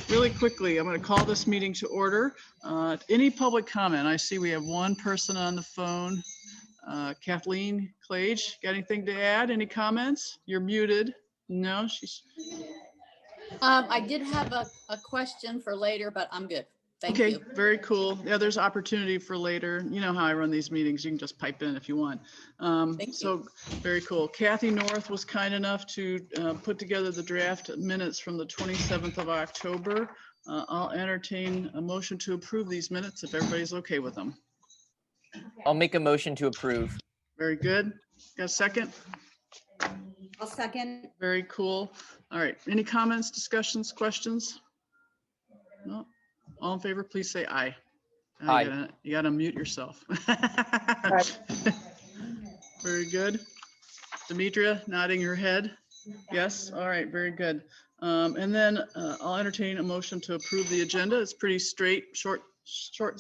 Really quickly, I'm going to call this meeting to order. Any public comment? I see we have one person on the phone. Kathleen Clage, got anything to add? Any comments? You're muted. No, she's I did have a question for later, but I'm good. Thank okay. you. Very cool. Yeah, there's opportunity for later. You know how I run these meetings. You can just pipe in if you want. Thank So you. very cool. Kathy North was kind enough to put together the draft minutes from the 27th of October. I'll entertain a motion to approve these minutes if everybody's okay with them. I'll make a motion to approve. Very good. Got a second? I'll second. Very cool. All right. Any comments, discussions, questions? No. All in favor, please say aye. Aye. You gotta mute yourself. Very good. Demetria nodding her head. Yes. All right. Very good. And then I'll entertain a motion to approve the agenda. It's pretty straight, short,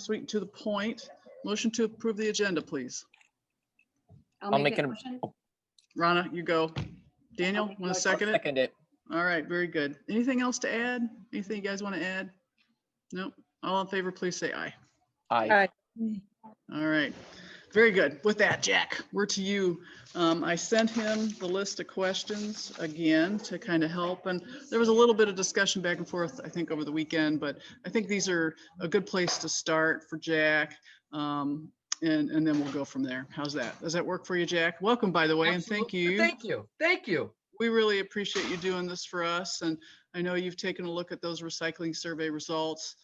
sweet, and to the point. Motion to approve the agenda, please. I'll make that an- motion. Rana, you go. Daniel, I'll make a want to motion. second it? Second it. All right, very good. Anything else to add? Anything you guys want to add? Nope. All in favor, please say aye. Aye. All right, very good. With that, Jack, we're to you. I sent him the list of questions again to kind of help, and there was a little bit of discussion back and forth, I think, over the weekend, but I think these are a good place to start for Jack. And then we'll go from there. How's that? Does that work for you, Jack? Welcome, by the way, and thank you. Thank you. Thank you. We really appreciate you doing this for us. And I know you've taken a look at those recycling survey results.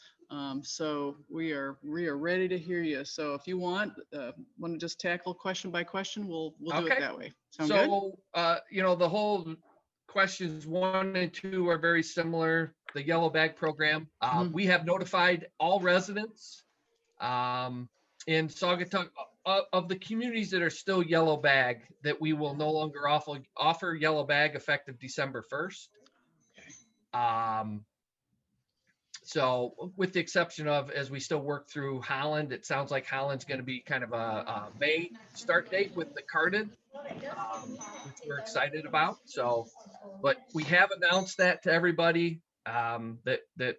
So we are ready to hear you. So if you want to just tackle question by question, we'll do Okay. it that way. Sound good? So, the whole questions 1 and 2 are very similar. The yellow bag program. We have notified all residents in Saugatuck of the communities that are still yellow bag that we will no longer offer yellow bag effective December 1st. So with the exception of, as we still work through Holland, it sounds like Holland's going to be kind of a May start date with the carded, which we're excited about. So, but we have announced that to everybody that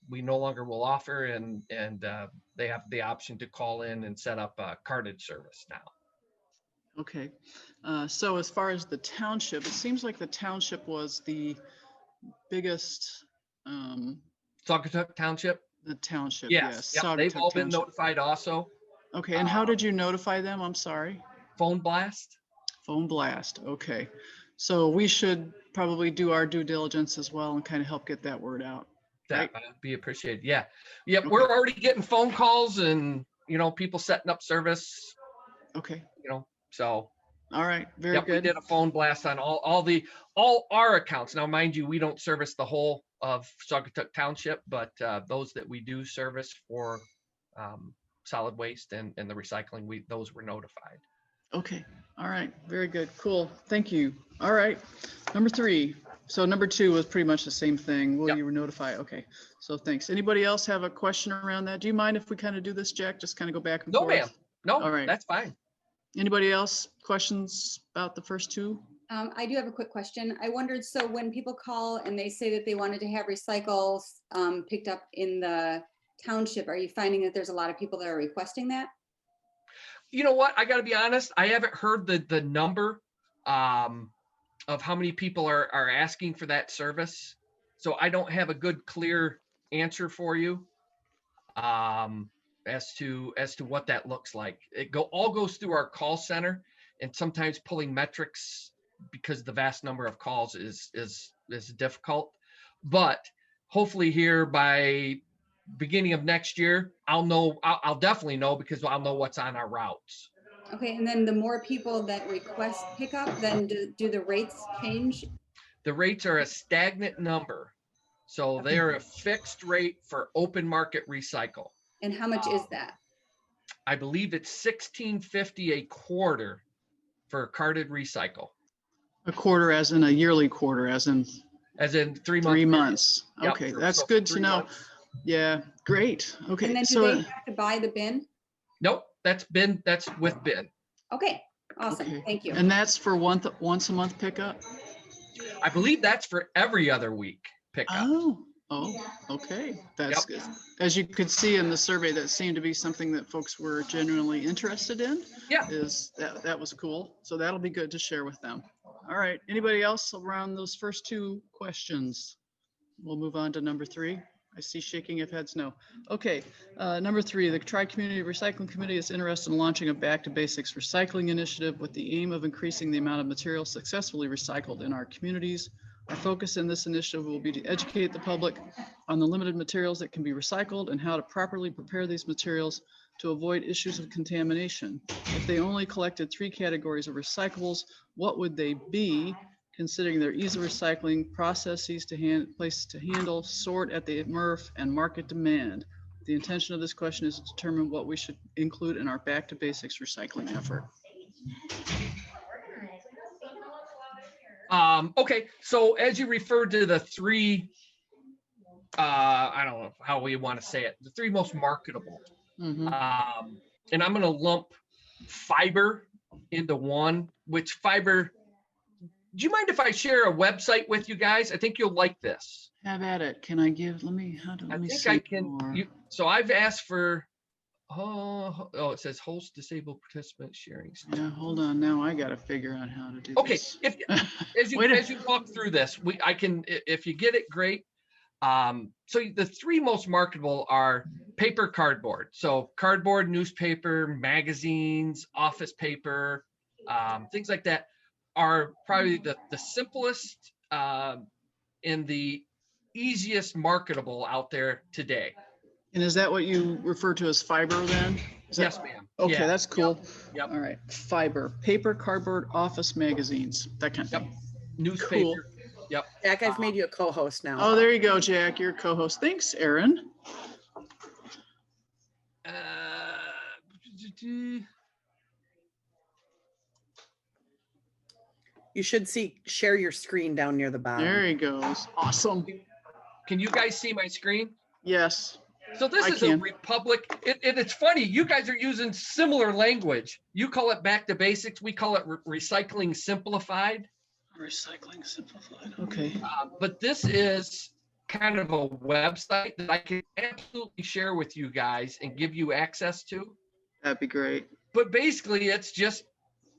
we no longer will offer, and they have the option to call in and set up a carded service now. Okay. So as far as the township, it seems like the township was the biggest, Saugatuck Township? the township, Yes. yes. Yep, they've Saugatuck all been Township. notified also. Okay, and how did you notify them? I'm sorry. Phone blast? Phone blast, okay. So we should probably do our due diligence as well and kind of help get that word out. That Right. would be appreciated. Yeah. Yep. Okay. We're already getting phone calls and, people setting up service, Okay, so. all right, very Yep, we good. did a phone blast on all our accounts. Now, mind you, we don't service the whole of Saugatuck Township, but those that we do service for solid waste and the recycling, those were notified. Okay, all right, very good, cool, thank you. All right, number 3. So number 2 was pretty much the same thing. Will Yep. you notify? Okay, so thanks. Anybody else have a question around that? Do you mind if we kind of do this, Jack? Just kind of go back and No, forth? ma'am. No, All right. that's fine. Anybody else questions about the first 2? I do have a quick question. I wondered, so when people call and they say that they wanted to have recycles picked up in the township, are you finding that there's a lot of people that are requesting that? You know what? I got to be honest. I haven't heard the number of how many people are asking for that service. So I don't have a good, clear answer for you as to what that looks like. It all goes through our call center, and sometimes pulling metrics because the vast number of calls is difficult. But hopefully here by beginning of next year, I'll definitely know, because I'll know what's on our routes. Okay, and then the more people that request pickup, then do the rates change? The rates are a stagnant number. So they're a fixed rate for open market recycle. And how much is that? I believe it's $16.50 a quarter for carded recycle. A quarter as in a yearly quarter, as in 3 months. 3 months. Yep, Okay, so that's good to 3 know. months. Yeah, great. Okay, And then do so they have to buy the bin? Nope, that's with bin. Okay, awesome, okay. thank you. And that's for once a month pickup? I believe that's for every other week pickup. Oh, Oh, okay, that's good. As you could see in the survey, that seemed to be something that folks were genuinely interested in. Yeah. That was cool. So that'll be good to share with them. All right, anybody else around those first two questions? We'll move on to number 3. I see shaking of heads, no. Okay, number 3, the Tri-Community Recycling Committee is interested in launching a Back to Basics recycling initiative with the aim of increasing the amount of material successfully recycled in our communities. Our focus in this initiative will be to educate the public on the limited materials that can be recycled and how to properly prepare these materials to avoid issues of contamination. If they only collected 3 categories of recyclables, what would they be? Considering their ease of recycling, processes places to handle, sort at the MRF, and market demand. The intention of this question is to determine what we should include in our Back to Basics recycling effort. Okay, so as you referred to the 3, I don't know how we want to say it, the 3 most marketable. Mm-hmm. And I'm going to lump fiber into one, which fiber, do you mind if I share a website with you guys? I think you'll like this. Have at it. Can I give, let me think see I can, more. so I've asked for, it says host disabled participant sharing. Yeah, hold on. Now I got to figure out how to do Okay, this. if as you walk through this, I can, if you get it, great. So the 3 most marketable are paper, cardboard. So cardboard, newspaper, magazines, office paper, things like that are probably the simplest and the easiest marketable out there today. And is that what you refer to as fiber then? Yes, ma'am. Okay, Yeah. that's cool. Yep. All right, fiber, paper, cardboard, office magazines, that kind of thing. Newspaper. Cool. Yep. Jack, I've made you a co-host now. Oh, there you go, Jack. You're co-host. Thanks, Aaron. You should see share your screen down near the bottom. There he goes. Awesome. Can you guys see my screen? Yes. So this is a Republic. It's funny. You guys are using similar language. You call it Back to Basics. We call it Recycling Simplified. Recycling Simplified. Okay. But this is kind of a website that I can absolutely share with you guys and give you access to. That'd be great. But basically, it's just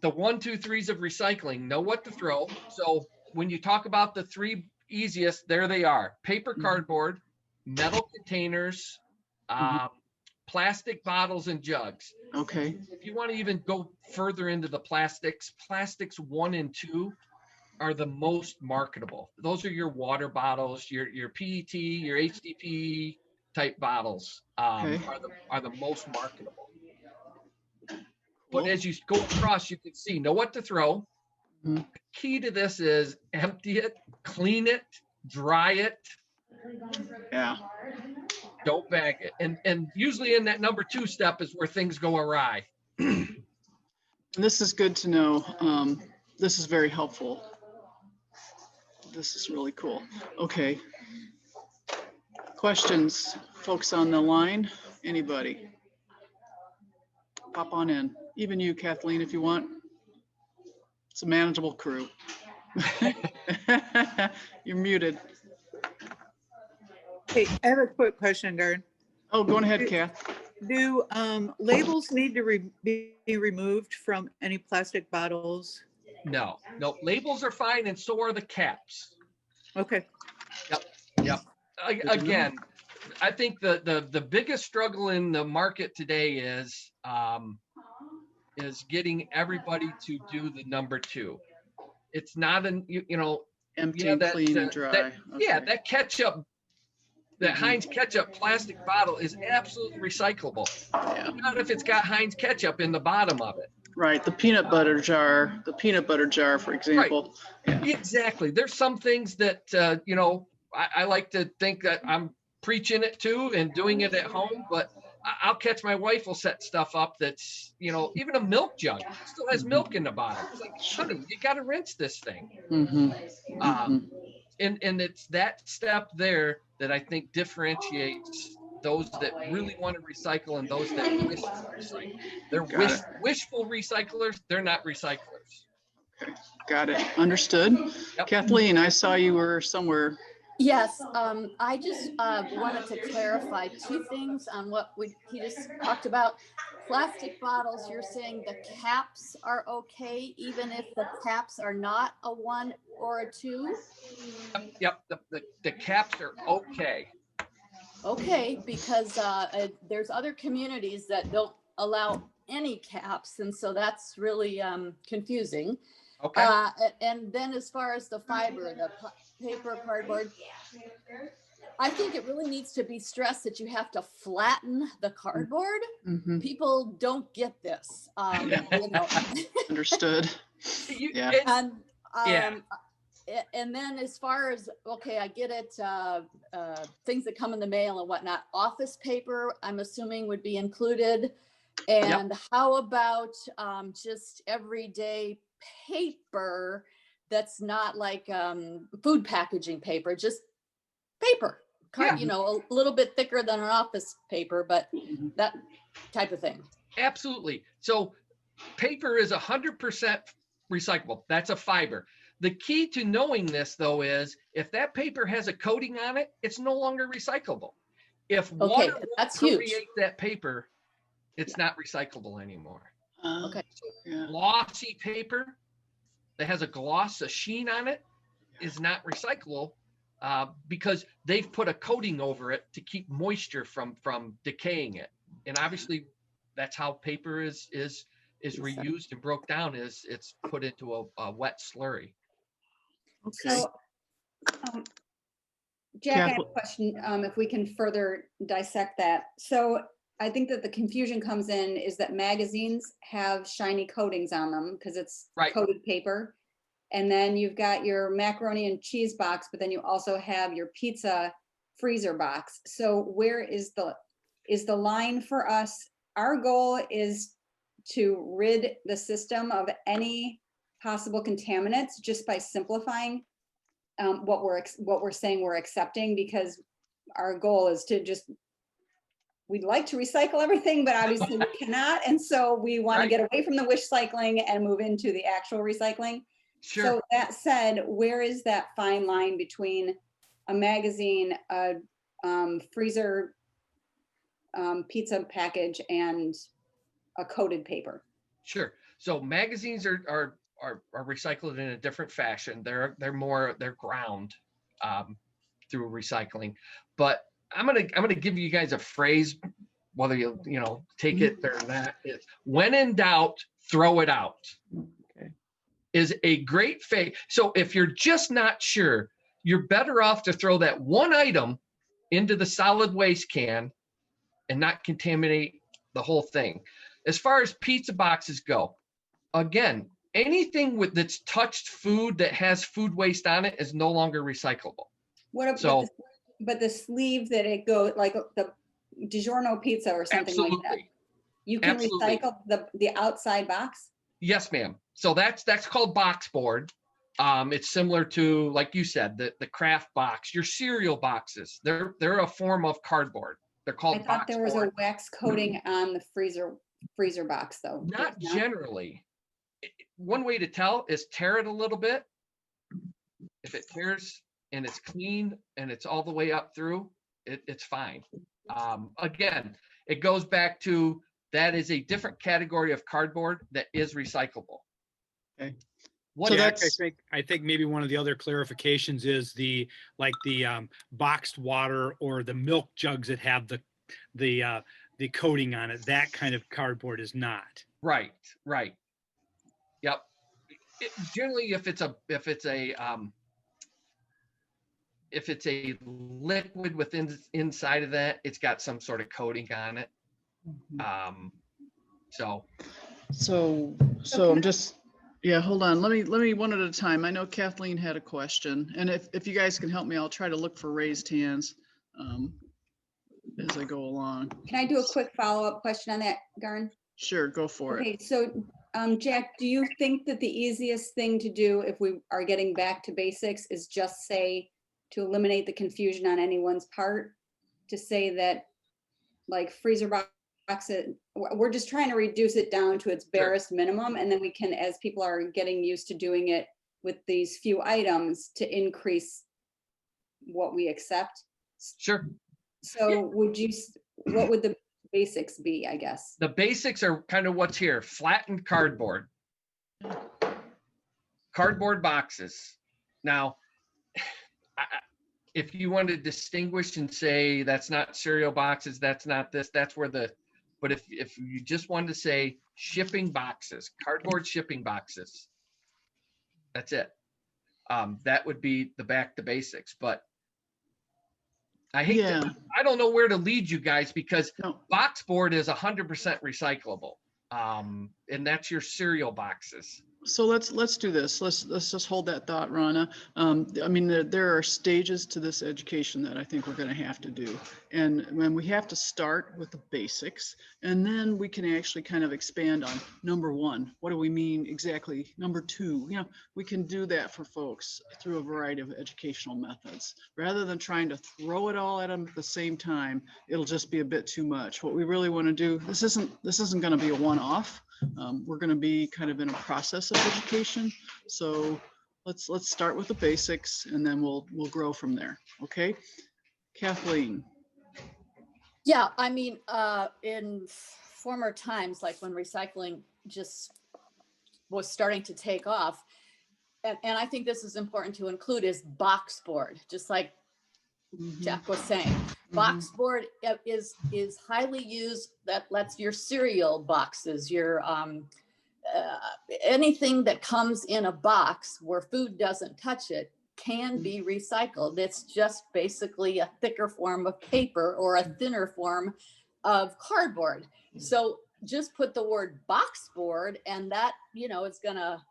the 1, 2, 3s of recycling. Know what to throw. So when you talk about the 3 easiest, there they are: paper, cardboard, metal containers, plastic bottles and jugs. Okay. If you want to even go further into the plastics 1 and 2 are the most marketable. Those are your water bottles, your PET, your HDPE type bottles are the most marketable. But as you go across, you can see, know what to throw. The key to this is empty it, clean it, dry it. Yeah. Don't bag it. And usually in that number 2 step is where things go awry. This is good to know. This is very helpful. This is really cool. Okay. Questions, folks on the line? Anybody? Pop on in. Even you, Kathleen, if you want. It's a manageable crew. You're muted. Hey, I have a quick question, Darren. Oh, go ahead, Kath. Do labels need to be removed from any plastic bottles? No, labels are fine, and so are the caps. Okay. Yep. Again, I think the biggest struggle in the market today is getting everybody to do the number 2. It's not Empty, and clean, and dry. That ketchup, that Heinz ketchup plastic bottle is absolutely recyclable. Yeah. Not if it's got Heinz ketchup in the bottom of it. Right, the peanut butter jar, for example. Right. Yeah. Exactly. There's some things that, I like to think that I'm preaching it to and doing it at home, but I'll catch my wife will set stuff up that's, even a milk jug still has milk in the bottom. It's like, honey, you got to rinse this thing. And it's that step there that I think differentiates those that really want to recycle and those that wish to recycle. They're wishful recyclers. They're not recyclers. Okay, got it. Understood. Yep. Kathleen, I saw you were somewhere Yes, I just wanted to clarify two things on what he just talked about. Plastic bottles, you're saying the caps are okay, even if the caps are not a 1 or a 2? Yep, the caps are okay. Okay, because there's other communities that don't allow any caps, and so that's really confusing. Okay. And then as far as the fiber, the paper, cardboard, I think it really needs to be stressed that you have to flatten the cardboard. Mhm. People don't get this, you know. Understood. Yeah. And then as far as, okay, I get it, things that come in the mail and whatnot, office paper, I'm assuming would be included. And how about just everyday paper that's not like food packaging paper, just paper, you know, a little bit thicker than an office paper, but that type of thing. Absolutely. So paper is 100% recyclable. That's a fiber. The key to knowing this, though, is if that paper has a coating on it, it's no longer recyclable. If water that's permeates huge. that paper, it's not recyclable anymore. Okay. So glossy paper that has a gloss, a sheen on it, is not recyclable because they've put a coating over it to keep moisture from decaying it. And obviously, that's how paper is reused and broke down. Is it's put into a wet slurry. Okay. So, Jack, I have a question, if we can further dissect that. So I think that the confusion comes in is that magazines have shiny coatings on them because it's coated paper. And then you've got your macaroni and cheese box, but then you also have your pizza freezer box. So where is the line for us? Our goal is to rid the system of any possible contaminants just by simplifying what we're saying we're accepting, because our goal is to just, we'd like to recycle everything, but obviously we cannot. And so we want to get away from the wish cycling and move into the actual recycling. Sure. So that said, where is that fine line between a magazine, a freezer pizza package, and a coated paper? Sure. So magazines are recycled in a different fashion. They're ground through recycling. But I'm gonna give you guys a phrase, whether you take it or not. It's when in doubt, throw it out. Okay. Is a great phrase. So if you're just not sure, you're better off to throw that one item into the solid waste can and not contaminate the whole thing. As far as pizza boxes go, again, anything that's touched food that has food waste on it is no longer recyclable. What about but the sleeve that it goes, like the DiGiorno pizza or something like that? You can recycle the outside box? Yes, ma'am. So that's called box board. It's similar to, like you said, the craft box, your cereal boxes. They're a form of cardboard. They're called box board. I thought there was a wax coating on the freezer box, though. Not generally. One way to tell is tear it a little bit. If it tears and it's clean and it's all the way up through, it's fine. Again, it goes back to that is a different category of cardboard that is recyclable. Okay. I think maybe one of the other clarifications is the boxed water or the milk jugs that have the coating on it. That kind of cardboard is not. Right. Yep. Generally, if it's a liquid within inside of that, it's got some sort of coating on it. So I'm just. Yeah, hold on. Let me one at a time. I know Kathleen had a question, and if you guys can help me, I'll try to look for raised hands as I go along. Can I do a quick follow-up question on that, Garn? Sure, go for it. Okay, so Jack, do you think that the easiest thing to do if we are getting back to basics is just say, to eliminate the confusion on anyone's part, to say that like freezer box, we're just trying to reduce it down to its barest minimum, and then we can, as people are getting used to doing it with these few items, to increase what we accept. Sure. So what would the basics be, I guess? The basics are kind of what's here: flattened cardboard, cardboard boxes. Now, if you want to distinguish and say that's not cereal boxes, that's not this, that's where but if you just wanted to say shipping boxes, cardboard shipping boxes, that's it. That would be the back to basics. But I don't know where to lead you guys, because box board is 100% recyclable. And that's your cereal boxes. So let's do this. Let's just hold that thought, Rana. I mean, there are stages to this education that I think we're going to have to do, and when we have to start with the basics, and then we can actually kind of expand on number one. What do we mean exactly? Number two, we can do that for folks through a variety of educational methods, rather than trying to throw it all at them at the same time. It'll just be a bit too much. What we really want to do, this isn't going to be a one-off. We're going to be kind of in a process of education. So let's start with the basics, and then we'll grow from there. Okay, Kathleen. Yeah, I mean, in former times, like when recycling just was starting to take off, and I think this is important to include, is box board, just like Jack was saying. Box board is highly used. That's your cereal boxes, your anything that comes in a box where food doesn't touch it can be recycled. It's just basically a thicker form of paper or a thinner form of cardboard. So just put the word box board, and that, it's gonna,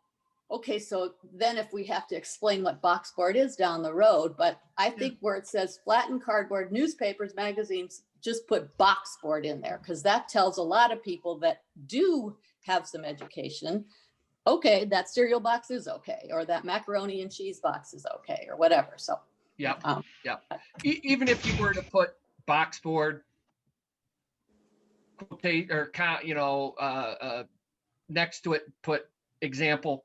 okay, so then if we have to explain what box board is down the road, but I think where it says flattened cardboard, newspapers, magazines, just put box board in there, because that tells a lot of people that do have some education, okay, that cereal box is okay, or that macaroni and cheese box is okay, or whatever. So yeah. Even if you were to put box board, or next to it, put example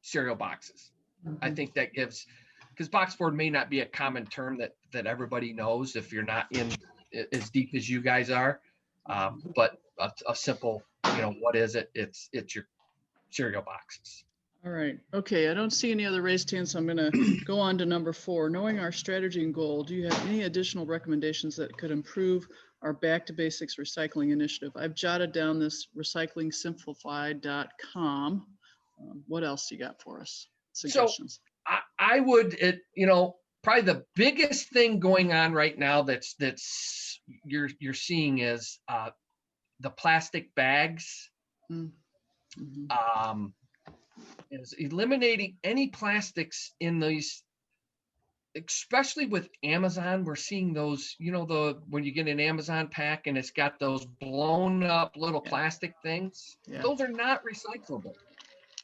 cereal boxes. I think that gives, because box board may not be a common term that everybody knows if you're not in as deep as you guys are, but a simple, what is it? It's your cereal boxes. All right. Okay. I don't see any other raised hands, so I'm going to go on to number 4. Knowing our strategy and goal, do you have any additional recommendations that could improve our back to basics recycling initiative? I've jotted down this recyclingsimplified.com. What else do you got for us? Suggestions? So I would, probably the biggest thing going on right now that's you're seeing is the plastic bags. Is eliminating any plastics in these, especially with Amazon. We're seeing those, when you get an Amazon pack and it's got those blown up little plastic things, those are not recyclable.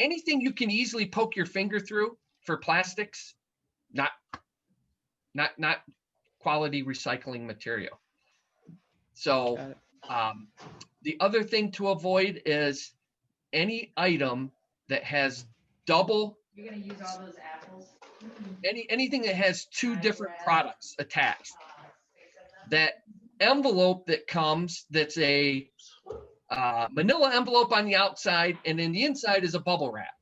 Anything you can easily poke your finger through for plastics, not quality recycling material. So the other thing to avoid is any item that has double. You're gonna use all those apples. Anything that has 2 different products attached. That envelope that comes, that's a manila envelope on the outside, and then the inside is a bubble wrap.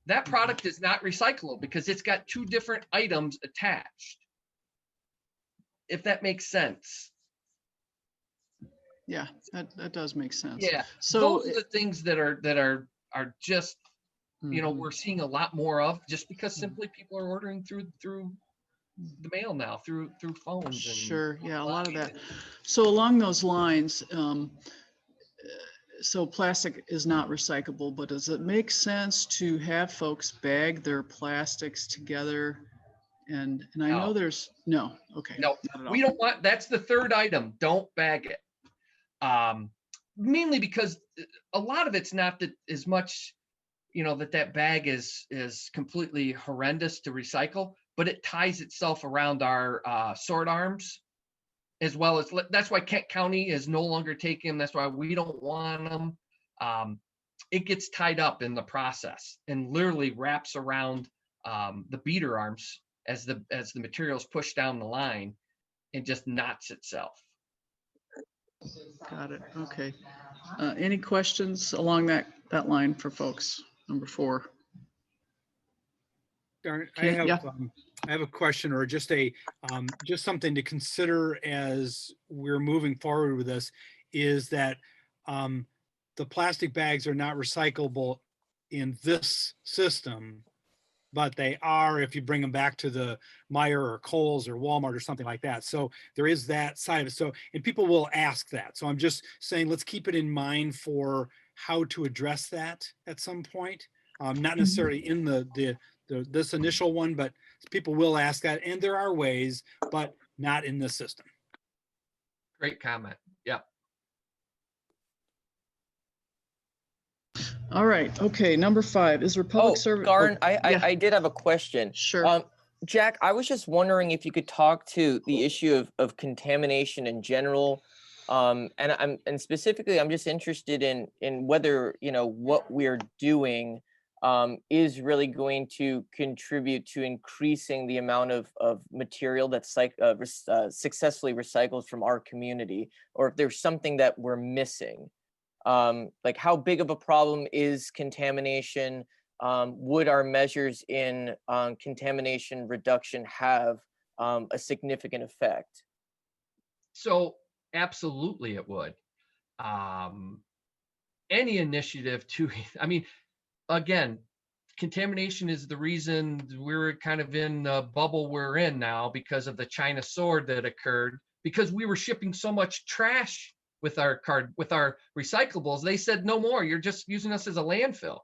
That product is not recyclable because it's got 2 different items attached. If that makes sense. Yeah, that does make sense. Yeah. So those are the things that are just, we're seeing a lot more of, just because simply people are ordering through the mail now, through phones. Sure. Yeah, a lot of that. So along those lines, so plastic is not recyclable, but does it make sense to have folks bag their plastics together? And I know there's no. We don't want, that's the 3rd item. Don't bag it. Mainly because a lot of it's not that as much, that bag is completely horrendous to recycle, but it ties itself around our sort arms, as well as, that's why Kent County is no longer taking them. That's why we don't want them. It gets tied up in the process and literally wraps around the beater arms as the materials push down the line and just knots itself. Got it. Okay. Any questions along that line for folks? Number 4. Darn, Okay, yeah. I have a question, or just just something to consider as we're moving forward with this, is that the plastic bags are not recyclable in this system, but they are if you bring them back to the Meijer or Kohl's or Walmart or something like that. So there is that side of it. So, and people will ask that. So I'm just saying, let's keep it in mind for how to address that at some point. Not necessarily in this initial one, but people will ask that, and there are ways, but not in this system. Great comment. Yep. All right. Okay. Number 5 is Republic Service. Garn, yeah. I did have a question. Sure. Jack, I was just wondering if you could talk to the issue of contamination in general. And specifically, I'm just interested in whether, what we're doing is really going to contribute to increasing the amount of material that's successfully recycled from our community, or if there's something that we're missing. Like, how big of a problem is contamination? Would our measures in contamination reduction have a significant effect? So absolutely it would. Any initiative to, I mean, again, contamination is the reason we're kind of in the bubble we're in now because of the China sword that occurred, because we were shipping so much trash with our recyclables. They said, no more, you're just using us as a landfill.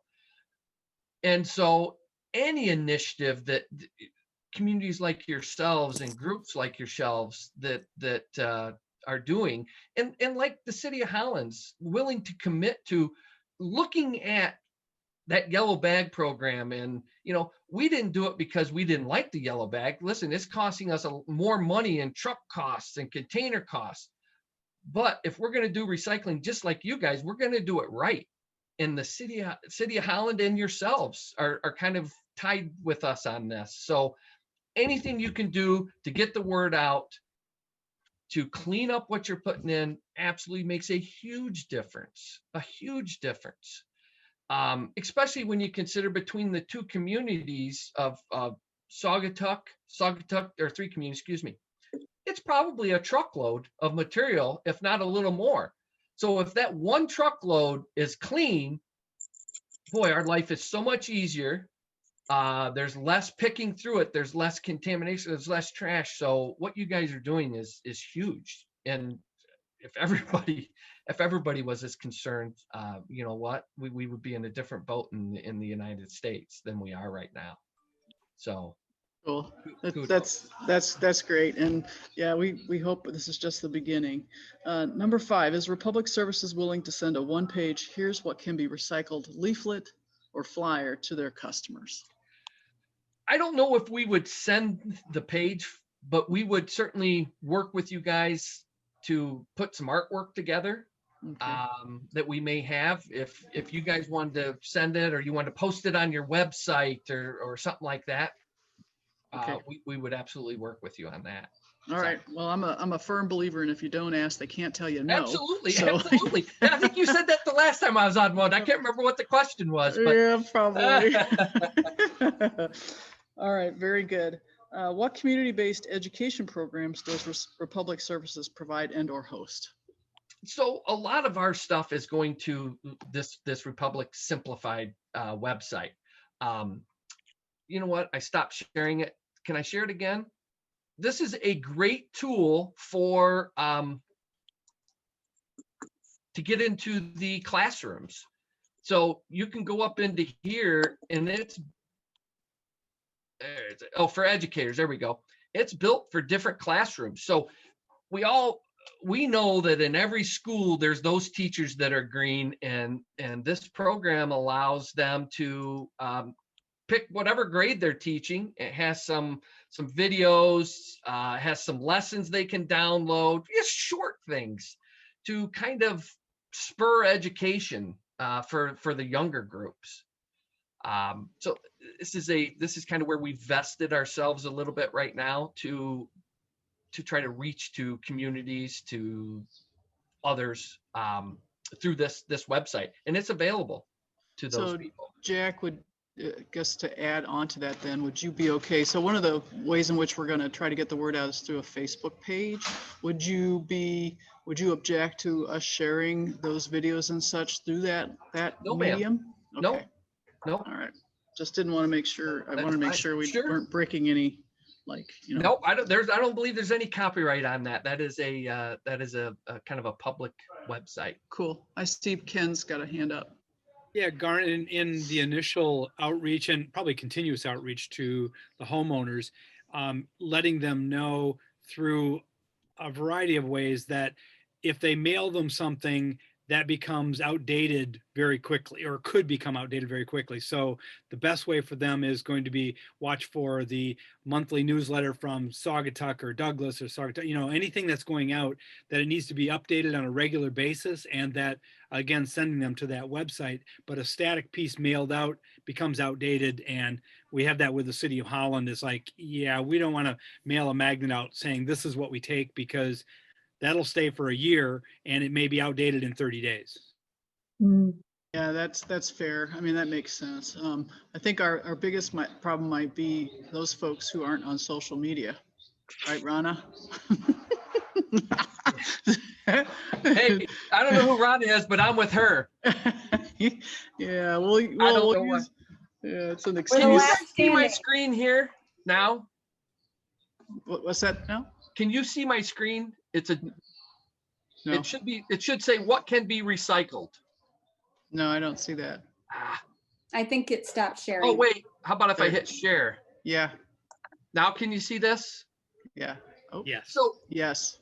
And so any initiative that communities like yourselves and groups like yourselves that are doing, and like the city of Holland's willing to commit to looking at that yellow bag program. And, we didn't do it because we didn't like the yellow bag. Listen, it's costing us more money in truck costs and container costs. But if we're going to do recycling just like you guys, we're going to do it right. And the city of Holland and yourselves are kind of tied with us on this. So anything you can do to get the word out, to clean up what you're putting in, absolutely makes a huge difference. Especially when you consider between the two communities of Saugatuck, or 3 communities, excuse me, it's probably a truckload of material, if not a little more. So if that one truckload is clean, boy, our life is so much easier. There's less picking through it. There's less contamination. There's less trash. So what you guys are doing is huge. And if everybody was as concerned, you know what, we would be in a different boat in the United States than we are right now. So Cool. That's great. And yeah, we hope this is just the beginning. Number 5, is Republic Services willing to send a 1-page, here's what can be recycled leaflet or flyer to their customers? I don't know if we would send the page, but we would certainly work with you guys to put some artwork together. Okay. That we may have. If you guys wanted to send it, or you want to post it on your website or something like that, Okay. we would absolutely work with you on that. All right. Well, I'm a firm believer in if you don't ask, they can't tell you no. Absolutely. So. Absolutely. And I think you said that the last time I was on one. I can't remember what the question was, but Yeah, probably. All right. Very good. What community-based education programs does Republic Services provide and or host? So a lot of our stuff is going to this Republic Simplified website. You know what? I stopped sharing it. Can I share it again? This is a great tool for to get into the classrooms. So you can go up into here, and it's for educators. There we go. It's built for different classrooms. So we know that in every school there's those teachers that are green, and this program allows them to pick whatever grade they're teaching. It has some videos, has some lessons they can download, just short things to kind of spur education for the younger groups. So this is kind of where we vested ourselves a little bit right now to try to reach to communities, to others through this website, and it's available to those So people. Jack, would guess to add on to that then, would you be okay? So one of the ways in which we're going to try to get the word out is through a Facebook page. Would you object to us sharing those videos and such through that No, ma'am. medium? No, Okay. no, All right. Just didn't want to make sure, I That's want to make fine. sure we Sure. weren't breaking any, like, you know. no. I don't believe there's any copyright on that. That is a kind of a public website. Cool. I see Ken's got a hand up. Yeah, Garnet, in the initial outreach and probably continuous outreach to the homeowners, letting them know through a variety of ways that if they mail them something, that becomes outdated very quickly, or could become outdated very quickly. So the best way for them is going to be watch for the monthly newsletter from Saugatuck or Douglas or Saugatuck, anything that's going out, that it needs to be updated on a regular basis, and that, again, sending them to that website. But a static piece mailed out becomes outdated, and we have that with the city of Holland. It's like, yeah, we don't want to mail a magnet out saying this is what we take, because that'll stay for a year and it may be outdated in 30 days. Yeah, that's fair. I mean, that makes sense. I think our biggest problem might be those folks who aren't on social media. Right, Rana? Hey, I don't know who Rhonda is, but I'm with her. Yeah, we'll know what. use, yeah, it's an Can excuse. you last see my standing. screen here now? What's that now? Can you see my screen? No, It should say what can be recycled. no, I don't see that. Ah. I think it stopped sharing. Oh, wait, how about if I There. hit share? Yeah, Now can you see this? yeah. Oh, Yes. So yes.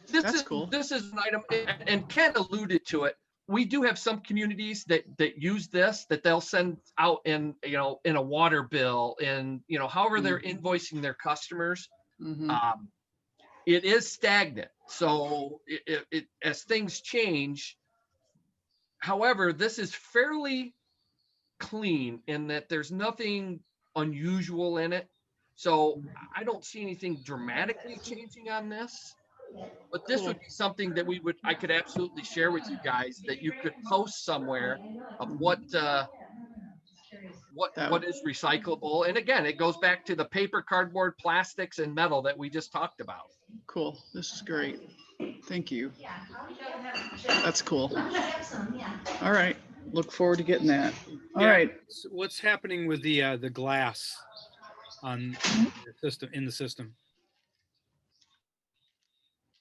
this That's is cool. this is an item, and Ken alluded to it. We do have some communities that use this, that they'll send out in a water bill, and however they're invoicing their customers. Mhm. It is stagnant, so it as things change. However, this is fairly clean in that there's nothing unusual in it. So I don't see anything dramatically changing on this. But this would be something that I could absolutely share with you guys, that you could post somewhere of what is recyclable. And again, it goes back to the paper, cardboard, plastics, and metal that we just talked about. Cool. This is great. Thank you. That's cool. All right. Look forward to getting that. All Yeah. right. So what's happening with the glass on the system, in the system?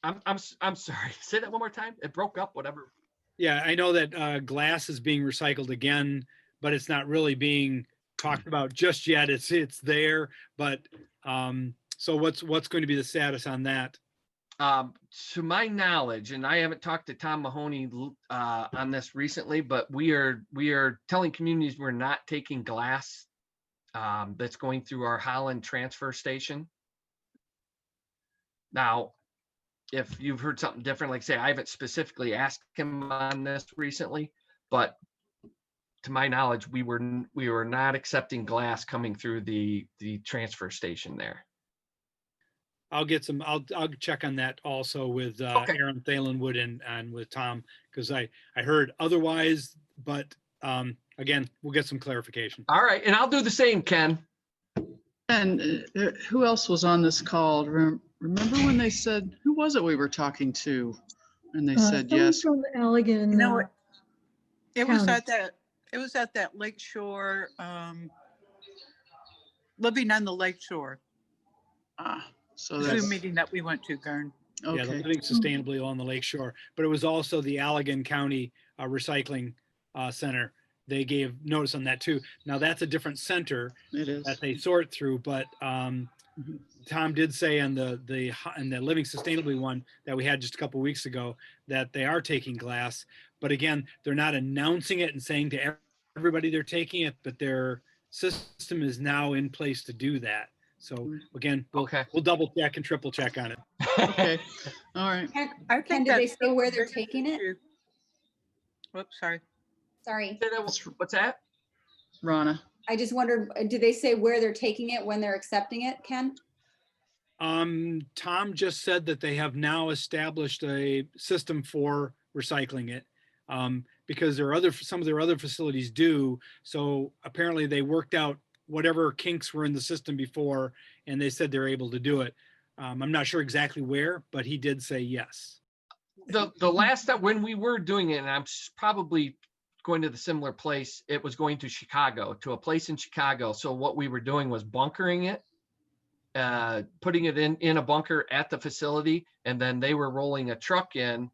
I'm sorry. Say that one more time. It broke up. Whatever. Yeah, I know that glass is being recycled again, but it's not really being talked about just yet. It's there, but so what's going to be the status on that? To my knowledge, and I haven't talked to Tom Mahoney on this recently, but we are telling communities we're not taking glass that's going through our Holland transfer station. Now, if you've heard something different, like say, I haven't specifically asked him on this recently, but to my knowledge, we were not accepting glass coming through the transfer station there. I'll check on that also with Okay. Aaron Thalenwood and with Tom, because I heard otherwise, but again, we'll get some clarification. All right, and I'll do the same, Ken. And who else was on this call? Remember when they said, who was it we were talking to? And they said Someone yes. From Allegan. No, it was County. at that lakeshore, living on the lakeshore, So Zoom that's meeting that we went to, Garn. Yeah, the okay. living sustainably along the lake shore, but it was also the Allegan County Recycling Center. They gave notice on that too. Now that's a different center It is. that they sort through, but Tom did say on the living sustainably one that we had just a couple of weeks ago that they are taking glass, but again, they're not announcing it and saying to everybody they're taking it, but their system is now in place to do that. So again, we'll double check and triple check on it. Okay. All right. Ken, did they say where they're taking it? Whoops, sorry. Sorry. What's that? Rana. I just wondered, do they say where they're taking it when they're accepting it, Ken? Tom just said that they have now established a system for recycling it. Because some of their other facilities do. So apparently they worked out whatever kinks were in the system before, and they said they're able to do it. I'm not sure exactly where, but he did say yes. The last time when we were doing it, and I'm probably going to the similar place, it was going to Chicago, to a place in Chicago. So what we were doing was bunkering it, putting it in a bunker at the facility, and then they were rolling a truck in,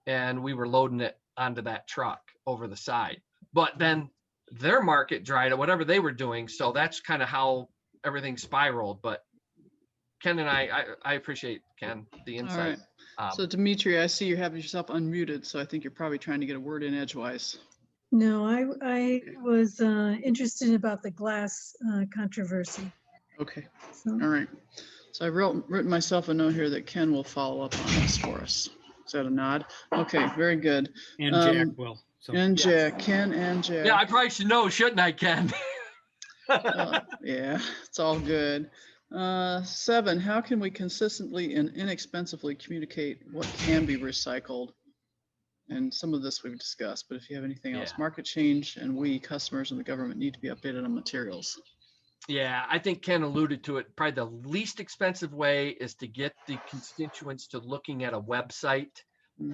and we were loading it onto that truck over the side. But then their market dried or whatever they were doing. So that's kind of how everything spiraled. But Ken and I appreciate, Ken, the insight. All right. So Dimitri, I see you have yourself unmuted, so I think you're probably trying to get a word in edgewise. No, I was interested about the glass controversy. Okay. So, All right. So I've written myself a note here that Ken will follow up on this for us. Is that a nod? Okay, very good. And Jack will. So. And Jack, Ken and Jack. Yeah, I probably should know, shouldn't I, Ken? Yeah, it's all good. 7, how can we consistently and inexpensively communicate what can be recycled? And some of this we've discussed, but if you have anything else, market change and we, customers and the government, need to be updated on materials. Yeah, I think Ken alluded to it. Probably the least expensive way is to get the constituents to looking at a website,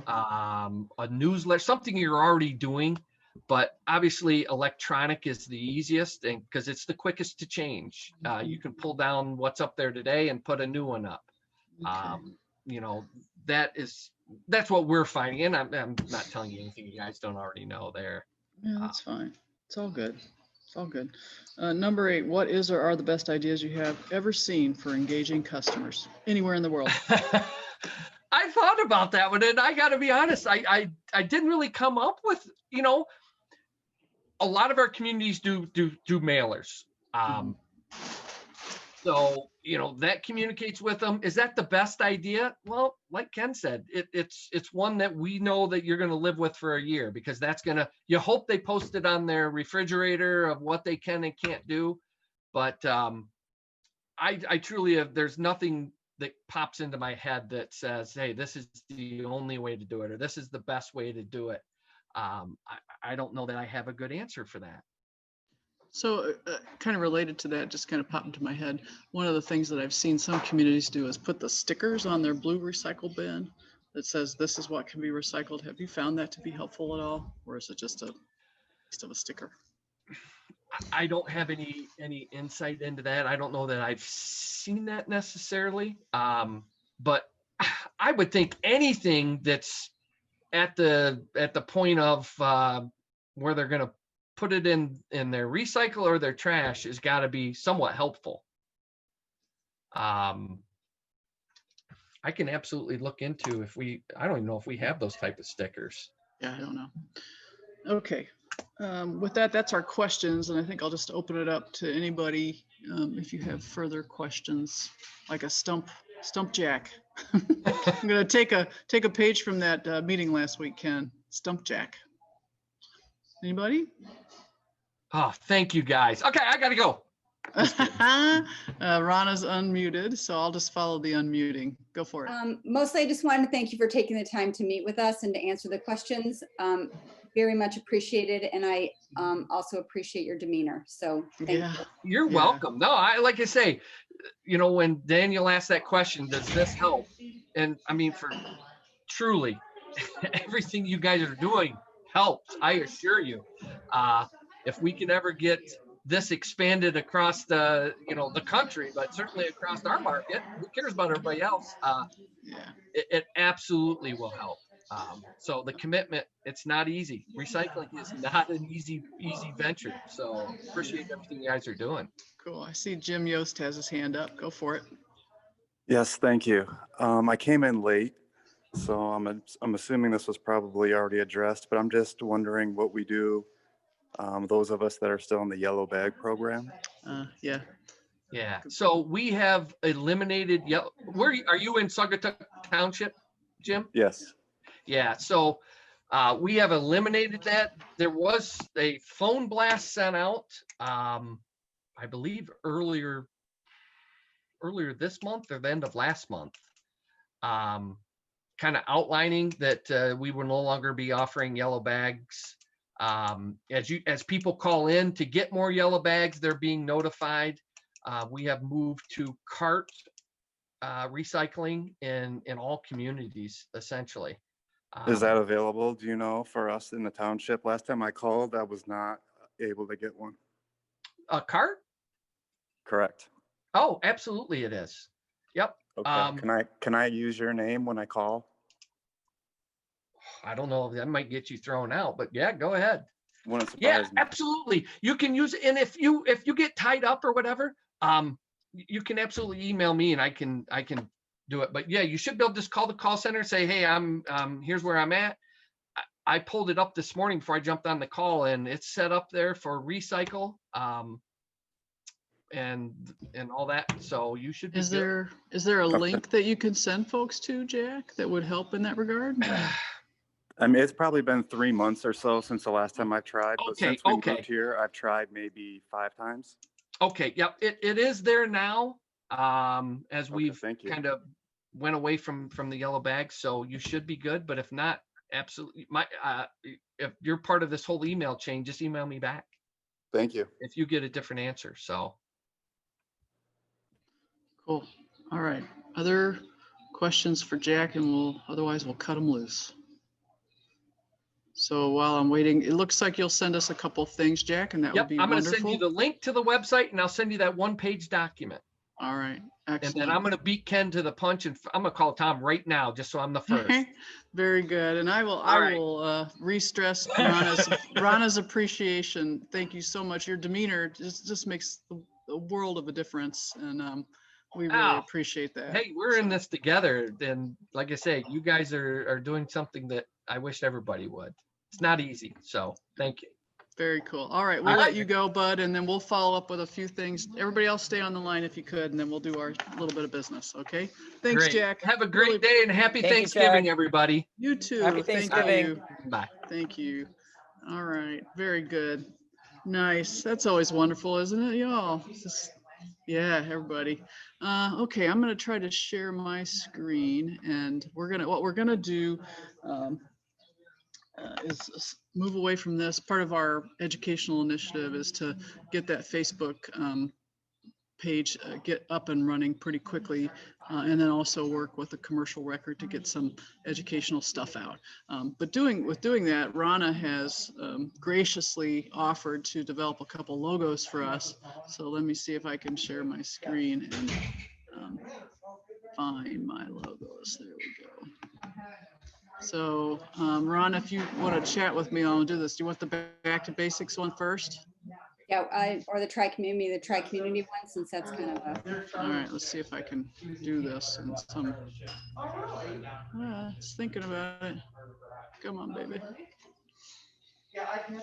a newsletter, something you're already doing. But obviously, electronic is the easiest, and because it's the quickest to change. You can pull down what's up there today and put a new one up. Okay. That's what we're finding, and I'm not telling you anything you guys don't already know there. Yeah, that's fine. It's all good. It's all good. Number 8, what is or are the best ideas you have ever seen for engaging customers anywhere in the world? I thought about that one, and I got to be honest, I didn't really come up with, a lot of our communities do mailers. So, that communicates with them. Is that the best idea? Well, like Ken said, it's one that we know that you're going to live with for a year, because you hope they post it on their refrigerator of what they can and can't do. But I truly have, there's nothing that pops into my head that says, hey, this is the only way to do it, or this is the best way to do it. I don't know that I have a good answer for that. So kind of related to that, just kind of popped into my head. One of the things that I've seen some communities do is put the stickers on their blue recycle bin that says, this is what can be recycled. Have you found that to be helpful at all? Or is it just a sticker? I don't have any insight into that. I don't know that I've seen that necessarily. But I would think anything that's at the point of where they're going to put it in their recycle or their trash has got to be somewhat helpful. I can absolutely look into I don't even know if we have those type of stickers. Yeah, I don't know. Okay. With that, that's our questions, and I think I'll just open it up to anybody if you have further questions, like a stump Jack. I'm going to take a page from that meeting last week, Ken. Stump Jack. Anybody? Oh, thank you guys. Okay, I gotta go. Rana's unmuted, so I'll just follow the unmuting. Go for it. Mostly, I just wanted to thank you for taking the time to meet with us and to answer the questions. Very much appreciated, and I also appreciate your demeanor. So thank you. You're welcome. No, like I say, when Daniel asked that question, does this help? And I mean, for truly, everything you guys are doing helps. I assure you. If we can ever get this expanded across the country, but certainly across our market, who cares about everybody else? It absolutely will help. So the commitment, it's not easy. Recycling is not an easy venture. So appreciate everything you guys are doing. Cool. I see Jim Yost has his hand up. Go for it. Yes, thank you. I came in late, so I'm assuming this was probably already addressed, but I'm just wondering what we do, those of us that are still in the yellow bag program. Yeah. So we have eliminated where are you in Saugatuck Township, Jim? Yes. Yeah. So We have eliminated that. There was a phone blast sent out, I believe earlier this month or the end of last month, kind of outlining that we will no longer be offering yellow bags. As people call in to get more yellow bags, they're being notified. We have moved to cart recycling in all communities, essentially. Is that available, do you know, for us in the township? Last time I called, I was not able to get one. A cart? Correct. Oh, absolutely it is. Yep. Okay. Can I use your name when I call? I don't know if that might get you thrown out, but yeah, go ahead. Wouldn't Yeah, surprise me. absolutely. You can use it. And if you get tied up or whatever, you can absolutely email me and I can do it. But yeah, you should be able to just call the call center and say, hey, I'm here's where I'm at. I pulled it up this morning before I jumped on the call, and it's set up there for recycle, and all that. So you should be Is good. there a link that you can send folks to, Jack, that would help in that regard? I mean, it's probably been 3 months or so since the last time I tried, but Okay, since we okay. moved here, I've tried maybe 5 times. Okay, yep, it is there now. As we've thank you. kind of went away from the yellow bag, so you should be good. But if not, absolutely, if you're part of this whole email chain, just email me back Thank you. if you get a different answer. So Cool. All right. Other questions for Jack, and otherwise we'll cut them loose. So while I'm waiting, it looks like you'll send us a couple things, Jack, and that would yep, be I'm going to wonderful. send you the link to the website, and I'll send you that 1-page document. All right. And Excellent. then I'm going to beat Ken to the punch, and I'm going to call Tom right now, just so I'm the first. Very good. And I will re-stress Rana's appreciation. Thank you so much. Your demeanor just makes the world of a difference. And we really appreciate that. Hey, we're in this together. And like I say, you guys are doing something that I wish everybody would. It's not easy. So thank you. Very cool. All right. We'll let you go, bud, and then we'll follow up with a few things. Everybody else stay on the line if you could, and then we'll do our little bit of business. Okay. Thanks, Great. Jack. Have a great day and happy Thank you, Thanksgiving, Jack. everybody. You too. Happy Thank Thanksgiving. you. Bye. Thank you. All right. Very good. Nice. That's always wonderful, isn't it, y'all? Yeah, everybody. Okay, I'm gonna try to share my screen, and what we're gonna do is move away from this. Part of our educational initiative is to get that Facebook page get up and running pretty quickly, and then also work with the commercial record to get some educational stuff out. But with doing that, Rana has graciously offered to develop a couple logos for us. So let me see if I can share my screen and find my logos. There we go. So Ron, if you want to chat with me, I'll do this. Do you want the back to basics one first? Yeah, or the tri-community one, since that's kind of a. All right, let's see if I can do this in some. Just thinking about it. Come on, baby. Yeah, I can.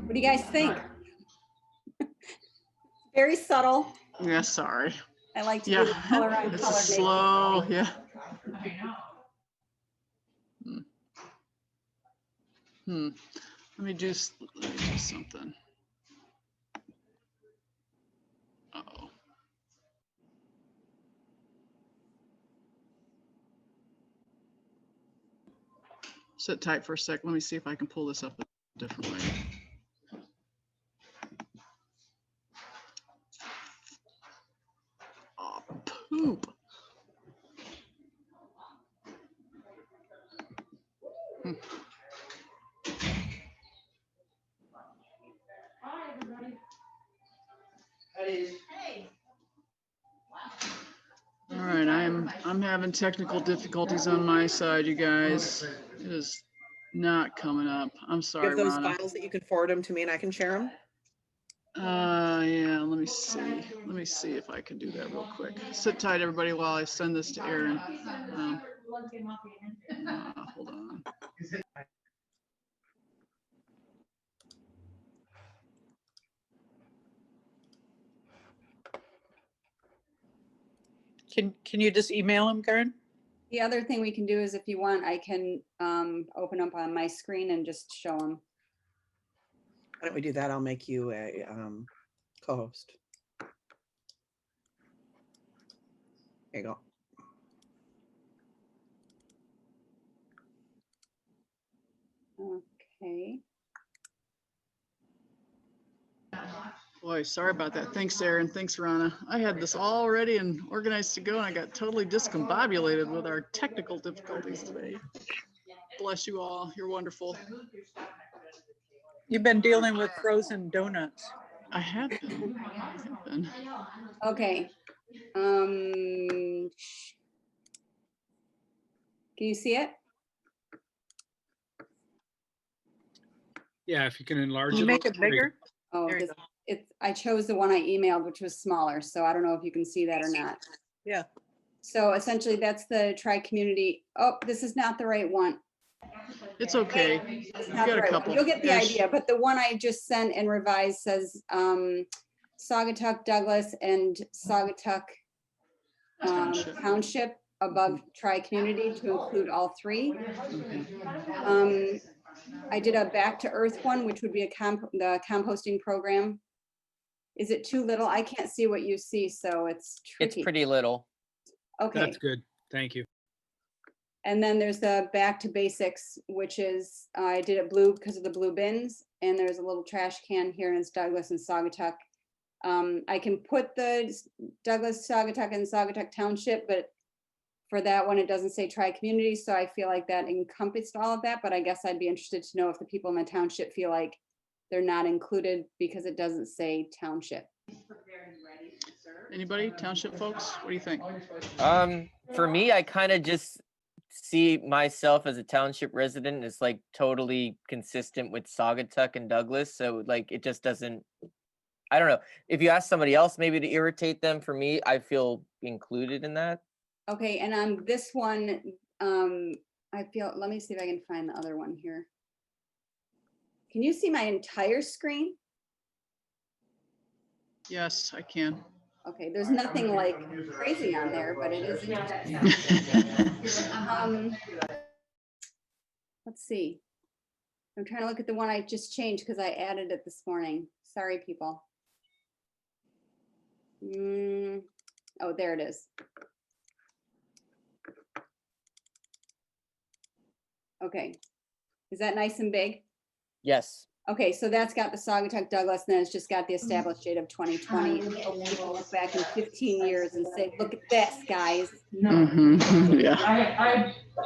What do you guys think? Very subtle. Yeah, sorry. I like to do the color on it's color. Slow, yeah. Let me do something. Uh-oh. Sit tight for a sec. Let me see if I can pull this up a different way. Oh, poop. Hi, everybody. Hey. All right, I'm having technical difficulties on my side, you guys. It is not coming up. I'm You sorry, have those Rana. files that you can forward them to me and I can share them? Yeah, let me see. Let me see if I can do that real quick. Sit tight, everybody, while I send this to Aaron. Hold on. Can you just email him, Karen? The other thing we can do is if you want, I can open up on my screen and just show them. Why don't we do that? I'll make you a co-host. There you go. Okay. Boy, sorry about that. Thanks, Aaron. Thanks, Rana. I had this all ready and organized to go, and I got totally discombobulated with our technical difficulties today. Bless you all. You're wonderful. You've been dealing with frozen donuts. I have been. I have been. Okay. Can you see it? Yeah, if you can enlarge Can you it. make it bigger? Oh, There you I chose the one I emailed, which was smaller, so I don't know if you can see that or not. Yeah. So essentially, that's the tri-community. Oh, this is not the right one. It's okay. It's You not got the a right one. couple. You'll get the Yeah, idea, but the one I just sent and revised says Saugatuck, Douglas, and Saugatuck Township above tri-community to include all three. I did a back to earth one, which would be the composting program. Is it too little? I can't see what you see, so it's tricky. It's pretty little. Okay. That's good. Thank you. And then there's the back to basics, which is, I did it blue because of the blue bins. And there's a little trash can here, and it's Douglas and Saugatuck. I can put the Douglas, Saugatuck, and Saugatuck Township, but for that one, it doesn't say tri-community. So I feel like that encompassed all of that, but I guess I'd be interested to know if the people in the township feel like they're not included because it doesn't say township. Anybody, township folks? What do you think? For me, I kind of just see myself as a township resident as like totally consistent with Saugatuck and Douglas. So like it just doesn't, I don't know. If you ask somebody else maybe to irritate them, for me, I feel included in that. Okay, and on this one, I feel, let me see if I can find the other one here. Can you see my entire screen? Yes, I can. Okay, there's nothing like crazy on there, but it is interesting. Let's see. I'm trying to look at the one I just changed because I added it this morning. Sorry, people. Oh, there it is. Okay. Is that nice and big? Yes. Okay, so that's got the Saugatuck Douglas, and then it's just got the established date of 2020. And so people look back in 15 years and say, look at this, guys. Yeah.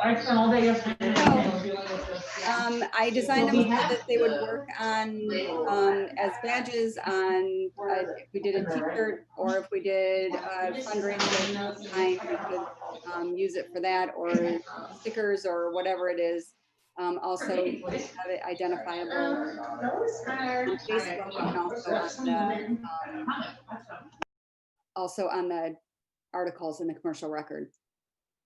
I spent all day yesterday. I designed them so that they would work on as badges on if we did a t-shirt or if we did a fundraiser time, we could use it for that, or stickers or whatever it is. Also have it identifiable on Facebook and also on the articles in the commercial record.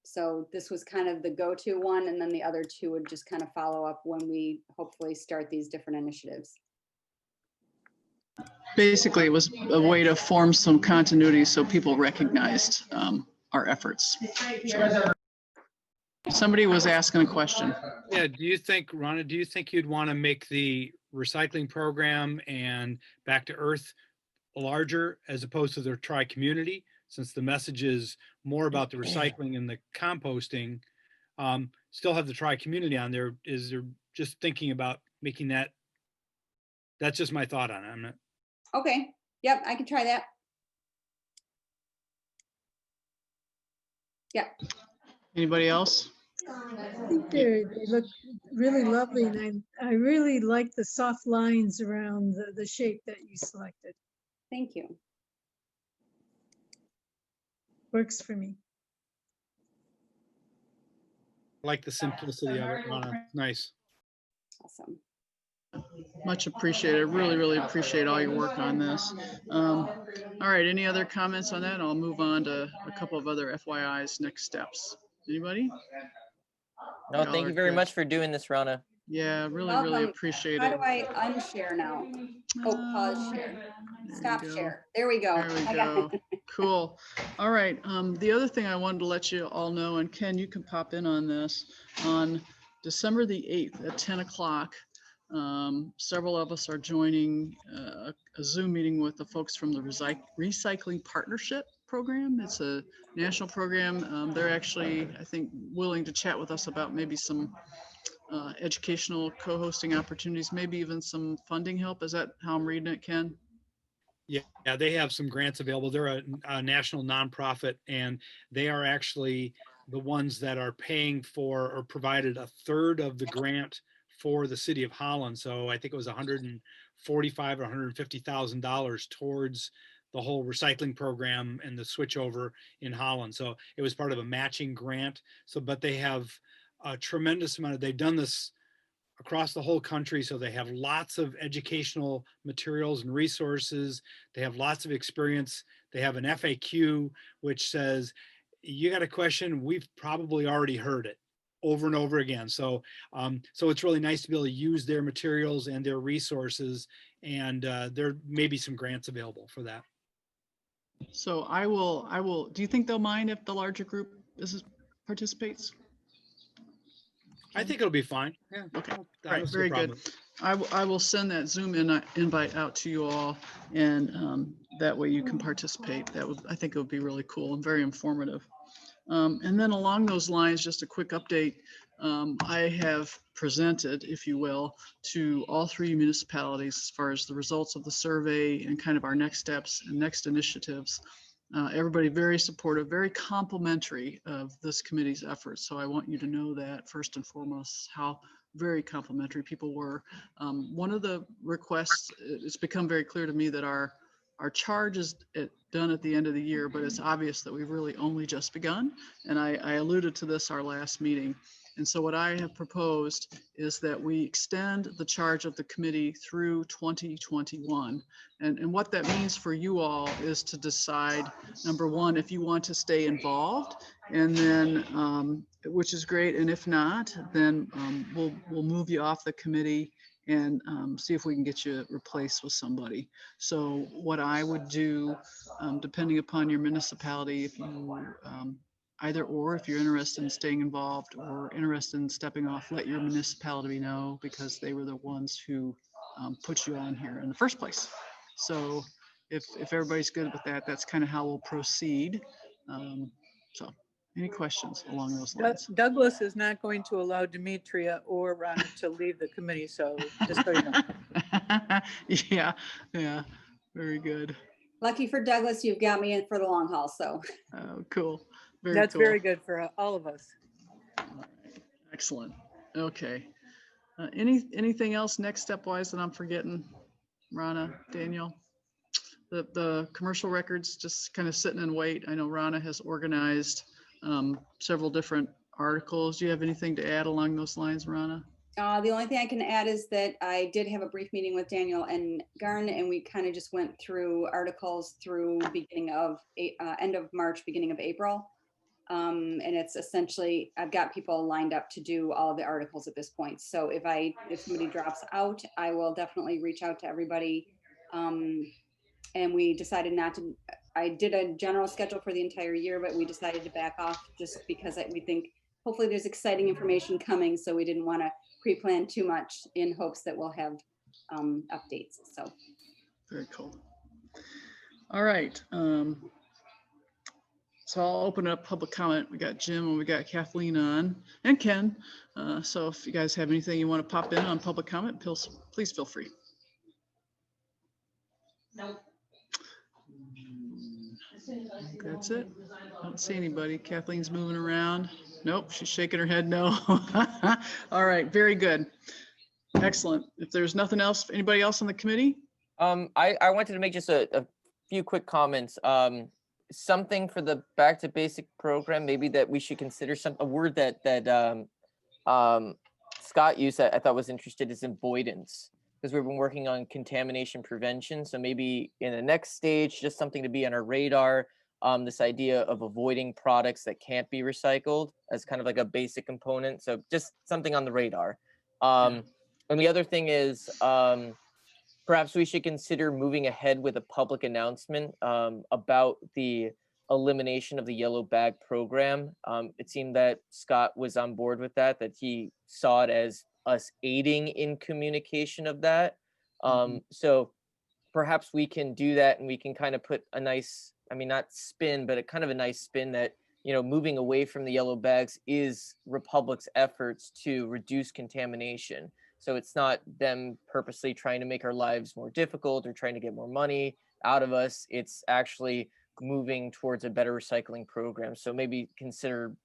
So this was kind of the go-to one, and then the other two would just kind of follow up when we hopefully start these different initiatives. Basically, it was a way to form some continuity so people recognized our efforts. So, somebody was asking a question. Yeah, do you think, Rana, do you think you'd want to make the recycling program and back to earth larger as opposed to the tri-community, since the message is more about the recycling and the composting? Still have the tri-community on there. Is there just thinking about making that? That's just my thought on it. I'm not. Okay. Yep, I can try that. Yeah. Anybody else? I think they look really lovely, and I really like the soft lines around the shape that you selected. Thank you. Works for me. I like the simplicity of it, Rana. Nice. Awesome. Much appreciated. Really, really appreciate all your work on this. All right, any other comments on that? I'll move on to a couple of other FYIs, next steps. Anybody? No, thank you very much for doing this, Rana. Yeah, really appreciate How it. do I unshare now? Oh, pause share. Stop share. There we go. There we I got go. it. Cool. All right. The other thing I wanted to let you all know, and Ken, you can pop in on this, on December the 8th at 10 o'clock, several of us are joining a Zoom meeting with the folks from the Recycling Partnership Program. It's a national program. They're actually, I think, willing to chat with us about maybe some educational co-hosting opportunities, maybe even some funding help. Is that how I'm reading it, Ken? Yeah, they have some grants available. They're a national nonprofit, and they are actually the ones that are paying for or provided a third of the grant for the city of Holland. So I think it was $145,000 or $150,000 towards the whole recycling program and the switchover in Holland. So it was part of a matching grant. So, but they have a tremendous amount of, they've done this across the whole country. So they have lots of educational materials and resources. They have lots of experience. They have an FAQ, which says, you got a question, we've probably already heard it over and over again. So, so it's really nice to be able to use their materials and their resources. And there may be some grants available for that. So I will, do you think they'll mind if the larger group participates? I think it'll be fine. Yeah. Okay. I All don't right. see a Very problem good. with it. I will send that Zoom invite out to you all, and that way you can participate. I think it would be really cool and very informative. And then along those lines, just a quick update. I have presented, if you will, to all 3 municipalities as far as the results of the survey and kind of our next steps and next initiatives. Everybody very supportive, very complimentary of this committee's efforts. So I want you to know that first and foremost, how very complimentary people were. One of the requests, it's become very clear to me that our charge is done at the end of the year, but it's obvious that we've really only just begun. And I alluded to this our last meeting. And so what I have proposed is that we extend the charge of the committee through 2021. And what that means for you all is to decide, number one, if you want to stay involved, and then, which is great. And if not, then we'll move you off the committee and see if we can get you replaced with somebody. So what I would do, depending upon your municipality, if you either or, if you're interested in staying involved or interested in stepping off, let your municipality know, because they were the ones who put you on here in the first place. So if everybody's good with that, that's kind of how we'll proceed. So any questions along those lines? Douglas is not going to allow Demetria or Rhonda to leave the committee, so just so you know. Yeah, very good. Lucky for Douglas, you've got me in for the long haul, so. Oh, cool. That's Cool. very good for all of us. All right. Excellent. Okay. Anything else next step wise that I'm forgetting, Rana, Daniel? The commercial records just kind of sitting and wait. I know Rana has organized several different articles. Do you have anything to add along those lines, Rana? The only thing I can add is that I did have a brief meeting with Daniel and Garn, and we kind of just went through articles through beginning of end of March, beginning of April. And it's essentially, I've got people lined up to do all of the articles at this point. So if somebody drops out, I will definitely reach out to everybody. And we decided not to, I did a general schedule for the entire year, but we decided to back off just because we think hopefully there's exciting information coming. So we didn't want to pre-plan too much in hopes that we'll have updates. So. Very cool. All right. So I'll open up public comment. We got Jim and we got Kathleen on, and Ken. So if you guys have anything you want to pop in on public comment, please feel free. No. That's it. I don't see anybody. Kathleen's moving around. Nope, she's shaking her head no. All right, very good. Excellent. If there's nothing else, anybody else on the committee? I wanted to make just a few quick comments. Something for the Back to Basic program, maybe that we should consider a word that Scott used that I thought was interesting is avoidance, because we've been working on contamination prevention. So maybe in the next stage, just something to be on our radar, this idea of avoiding products that can't be recycled as kind of like a basic component. So just something on the radar. And the other thing is, perhaps we should consider moving ahead with a public announcement about the elimination of the yellow bag program. It seemed that Scott was on board with that he saw it as us aiding in communication of that. So perhaps we can do that, and we can kind of put a nice, I mean, not spin, but a kind of a nice spin that, moving away from the yellow bags is Republic's efforts to reduce contamination. So it's not them purposely trying to make our lives more difficult or trying to get more money out of us. It's actually moving towards a better recycling program. So maybe consider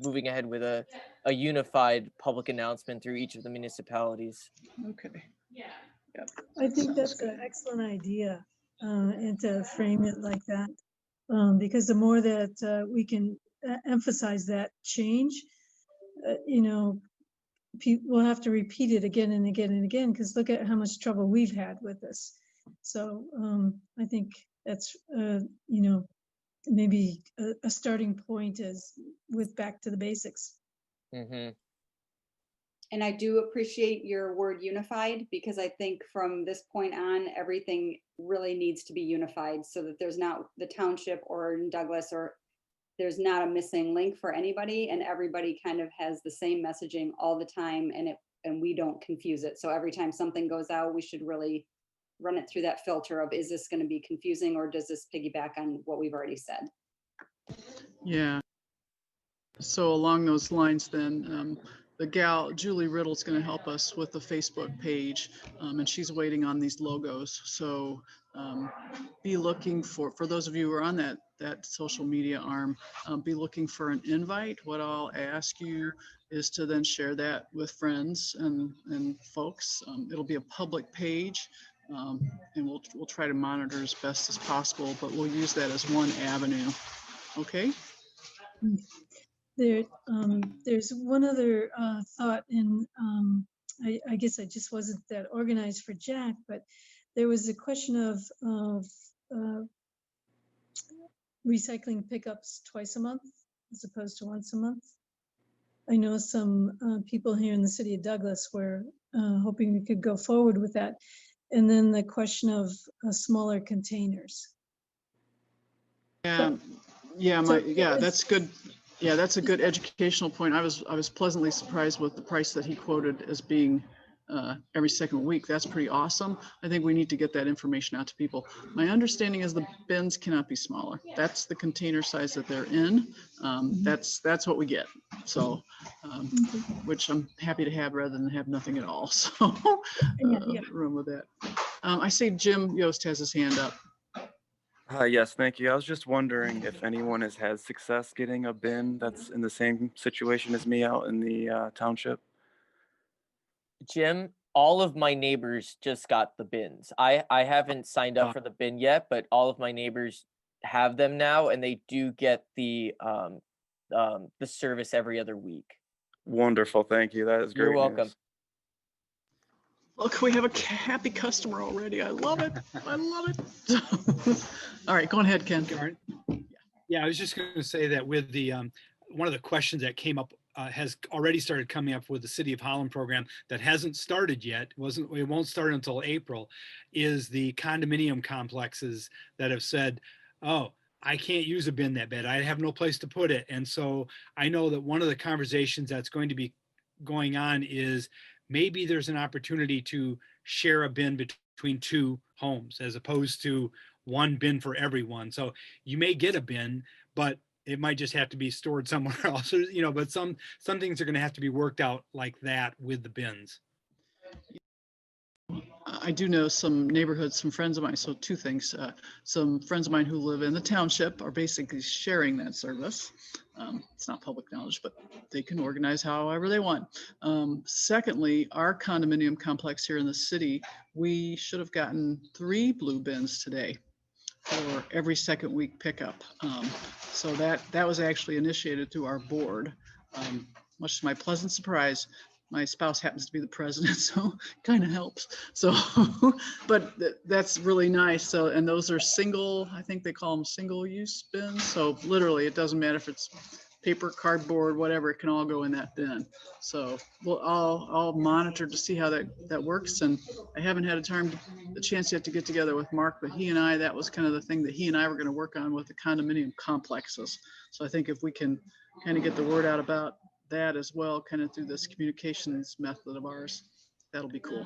moving ahead with a unified public announcement through each of the municipalities. Okay. Yep. I think Sounds that's good. an excellent idea, and to frame it like that. Because the more that we can emphasize that change, we'll have to repeat it again and again and again, because look at how much trouble we've had with this. So I think that's, maybe a starting point is with back to the basics. Mm-hmm. And I do appreciate your word unified, because I think from this point on, everything really needs to be unified so that there's not the township or in Douglas, or there's not a missing link for anybody, and everybody kind of has the same messaging all the time, and we don't confuse it. So every time something goes out, we should really run it through that filter of, is this going to be confusing, or does this piggyback on what we've already said? Yeah. So along those lines then, the gal, Julie Riddle's going to help us with the Facebook page, and she's waiting on these logos. So be looking for those of you who are on that social media arm, be looking for an invite. What I'll ask you is to then share that with friends and folks. It'll be a public page, and we'll try to monitor as best as possible, but we'll use that as one avenue. Okay. There's one other thought, and I guess I just wasn't that organized for Jack, but there was a question of recycling pickups twice a month as opposed to once a month. I know some people here in the city of Douglas were hoping we could go forward with that. And then the question of smaller containers. Yeah, that's good. Yeah, that's a good educational point. I was pleasantly surprised with the price that he quoted as being every second week. That's pretty awesome. I think we need to get that information out to people. My understanding is the bins cannot be smaller. That's the container size that they're in. That's what we get. So, which I'm happy to have rather than have nothing at all. So, room with that. I see Jim Yost has his hand up. Yes, thank you. I was just wondering if anyone has had success getting a bin that's in the same situation as me out in the township. Jim, all of my neighbors just got the bins. I haven't signed up for the bin yet, but all of my neighbors have them now, and they do get the service every other week. Wonderful, thank you. That is great. You're welcome. News. Look, we have a happy customer already. I love it. I love it. All right, go ahead, Ken. Yeah, I was just going to say that with the one of the questions that came up has already started coming up with the City of Holland program that hasn't started yet. It won't start until April. Is the condominium complexes that have said, "Oh, I can't use a bin that bad. I have no place to put it." And so I know that one of the conversations that's going to be going on is maybe there's an opportunity to share a bin between two homes as opposed to one bin for everyone. So you may get a bin, but it might just have to be stored somewhere else, but some things are going to have to be worked out like that with the bins. I do know some neighborhoods, some friends of mine. So two things, some friends of mine who live in the township are basically sharing that service. It's not public knowledge, but they can organize however they want. Secondly, our condominium complex here in the city, we should have gotten 3 blue bins today for every second week pickup. So that was actually initiated through our board. Much to my pleasant surprise, my spouse happens to be the president, so kind of helps. So, but that's really nice. So, and those are single, I think they call them single use bins. So literally it doesn't matter if it's paper, cardboard, whatever, it can all go in that bin. So I'll monitor to see how that works. And I haven't had the chance yet to get together with Mark, but that was kind of the thing that he and I were going to work on with the condominium complexes. So I think if we can kind of get the word out about that as well, kind of through this communications method of ours, that'll be cool.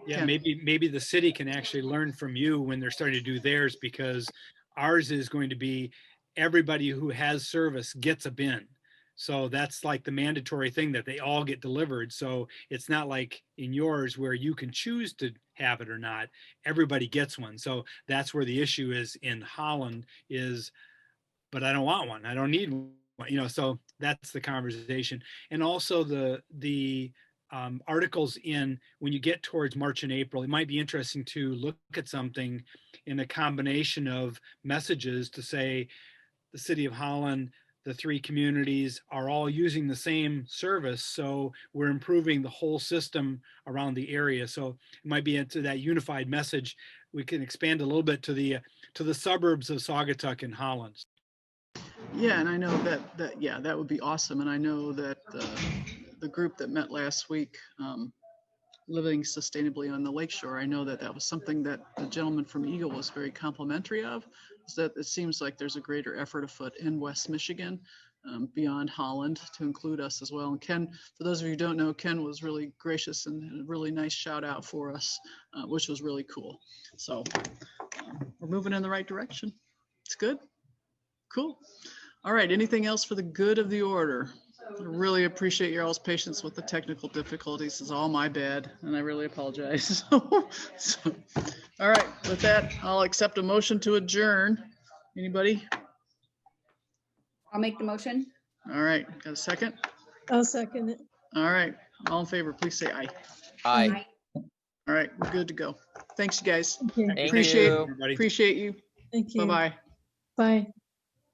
Yeah, Ken. maybe the city can actually learn from you when they're starting to do theirs, because ours is going to be everybody who has service gets a bin. So that's like the mandatory thing that they all get delivered. So it's not like in yours where you can choose to have it or not. Everybody gets one. So that's where the issue is in Holland is, but I don't want one. I don't need one. So that's the conversation. And also the articles in when you get towards March and April, it might be interesting to look at something in a combination of messages to say the city of Holland, the 3 communities are all using the same service. So we're improving the whole system around the area. So it might be into that unified message. We can expand a little bit to the suburbs of Saugatuck and Holland. Yeah, and I know that would be awesome. And I know that the group that met last week, Living Sustainably on the Lakeshore, I know that was something that the gentleman from Eagle was very complimentary of, is that it seems like there's a greater effort afoot in West Michigan, beyond Holland, to include us as well. And Ken, for those of you who don't know, Ken was really gracious and a really nice shout out for us, which was really cool. So we're moving in the right direction. It's good. Cool. All right, anything else for the good of the order? I really appreciate your all's patience with the technical difficulties. It's all my bad, and I really apologize. So, all right, with that, I'll accept a motion to adjourn. Anybody? I'll make the motion. All right, got a second? I'll second it. All right, all in favor, please say aye. Aye. All right, we're good to go. Thanks, you guys. Okay, Thank Appreciate you. Everybody. Appreciate you. thank you. Bye-bye. Bye.